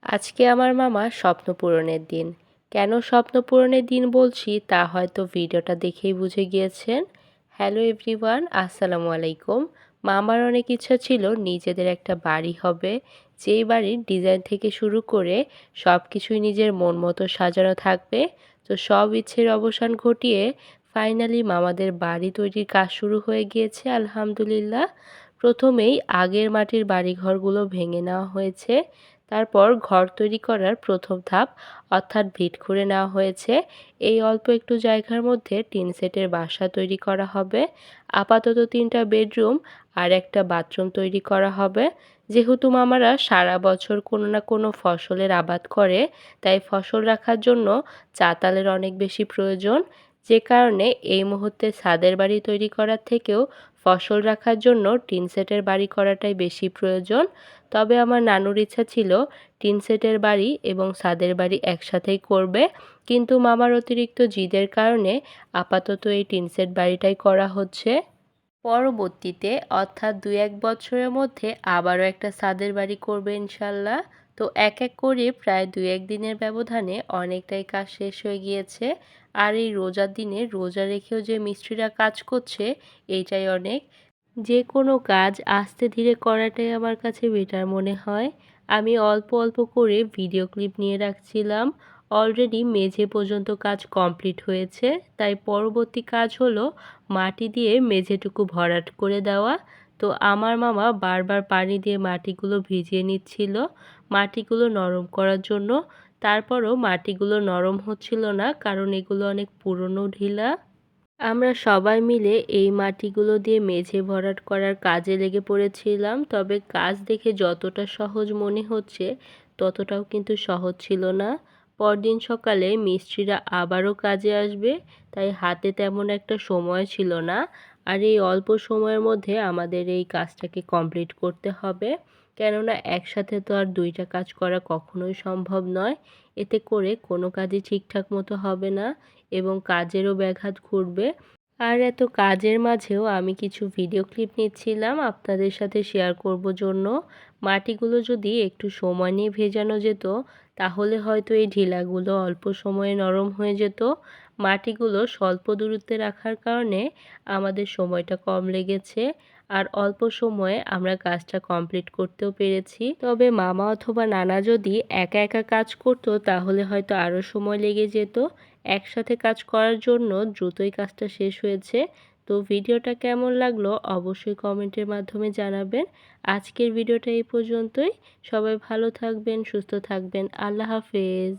আজকে আমার মামা স্বপ্ন পূরণের দিন। কেন স্বপ্ন পূরণের দিন বলছি তা হয়তো ভিডিওটা দেখেই বুঝে গিয়েছেন। হ্যালো এভরিওয়ান, আসসালামু আলাইকুম। মামার অনেক ইচ্ছা ছিল নিজেদের একটা বাড়ি হবে, যেই বাড়ির ডিজাইন থেকে শুরু করে সব কিছুই নিজের মন মতো সাজানো থাকবে। তো সব ইচ্ছের অবসান ঘটিয়ে ফাইনালি মামাদের বাড়ি তৈরির কাজ শুরু হয়ে গিয়েছে আলহামদুলিল্লাহ। প্রথমেই আগের মাটির বাড়িঘরগুলো ভেঙে নেওয়া হয়েছে। তারপর ঘর তৈরি করার প্রথম ধাপ অর্থাৎ ভিট খুঁড়ে নেওয়া হয়েছে। এই অল্প একটু জায়গার মধ্যে টিন সেটের বাসা তৈরি করা হবে। আপাতত 3টা বেডরুম আর একটা বাথরুম তৈরি করা হবে। যেহেতু মামারা সারা বছর কোনো না কোনো ফসলের আবাদ করে, তাই ফসল রাখার জন্য চাতালের অনেক বেশি প্রয়োজন। যে কারণে এই মুহূর্তে ছাদের বাড়ি তৈরি করার থেকেও ফসল রাখার জন্য টিন সেটের বাড়ি করাটাই বেশি প্রয়োজন। তবে আমার নানুর ইচ্ছা ছিল টিন সেটের বাড়ি এবং ছাদের বাড়ি একসাথেই করবে, কিন্তু মামার অতিরিক্ত জিদের কারণে আপাতত এই টিন সেট বাড়িটাই করা হচ্ছে। পরবর্তীতে অর্থাৎ 2-1 বছরের মধ্যে আবারও একটা ছাদের বাড়ি করবে ইনশাল্লাহ। তো এক এক করে প্রায় 2-1 দিনের ব্যবধানে অনেকটাই কাজ শেষ হয়ে গিয়েছে। আর এই রোজার দিনে রোজা রেখেও যে মিস্ত্রিরা কাজ করছে, এইটাই অনেক। যে কোনো কাজ আস্তে ধীরে করাটাই আমার কাছে বেটার মনে হয়। আমি অল্প অল্প করে ভিডিও ক্লিপ নিয়ে রাখছিলাম। অলরেডি মেঝে পর্যন্ত কাজ কমপ্লিট হয়েছে, তাই পরবর্তী কাজ হলো মাটি দিয়ে মেঝেটুকু ভরাট করে দেওয়া। তো আমার মামা বারবার পানি দিয়ে মাটিগুলো ভিজিয়ে নিচ্ছিল মাটিগুলো নরম করার জন্য। তারপরও মাটিগুলো নরম হচ্ছিল না, কারণ এগুলো অনেক পুরনো ঢিলা। আমরা সবাই মিলে এই মাটিগুলো দিয়ে মেঝে ভরাট করার কাজে লেগে পড়েছিলাম। তবে কাজ দেখে যতটা সহজ মনে হচ্ছে ততটাও কিন্তু সহজ ছিল না। পরদিন সকালে মিস্ত্রিরা আবারও কাজে আসবে, তাই হাতে তেমন একটা সময় ছিল না। আর এই অল্প সময়ের মধ্যে আমাদের এই কাজটাকে কমপ্লিট করতে হবে, কেননা একসাথে তো আর 2টা কাজ করা কখনোই সম্ভব নয়। এতে করে কোনো কাজই ঠিকঠাক মতো হবে না এবং কাজেরও ব্যাঘাত ঘটবে। আর এত কাজের মাঝেও আমি কিছু ভিডিও ক্লিপ নিচ্ছিলাম আপনাদের সাথে শেয়ার করব জন্য। মাটিগুলো যদি একটু সময় নিয়ে ভেজানো যেত, তাহলে হয়তো এই ঢিলাগুলো অল্প সময়ে নরম হয়ে যেত। মাটিগুলো স্বল্প দূরত্বে রাখার কারণে আমাদের সময়টা কম লেগেছে, আর অল্প সময়ে আমরা কাজটা কমপ্লিট করতেও পেরেছি। তবে মামা অথবা নানা যদি একা একা কাজ করতো তাহলে হয়তো আরও সময় লেগে যেত। একসাথে কাজ করার জন্য দ্রুতই কাজটা শেষ হয়েছে। তো ভিডিওটা কেমন লাগলো অবশ্যই কমেন্টের মাধ্যমে জানাবেন। আজকের ভিডিওটা এই পর্যন্তই। সবাই ভালো থাকবেন, সুস্থ থাকবেন। আল্লাহ হাফেজ।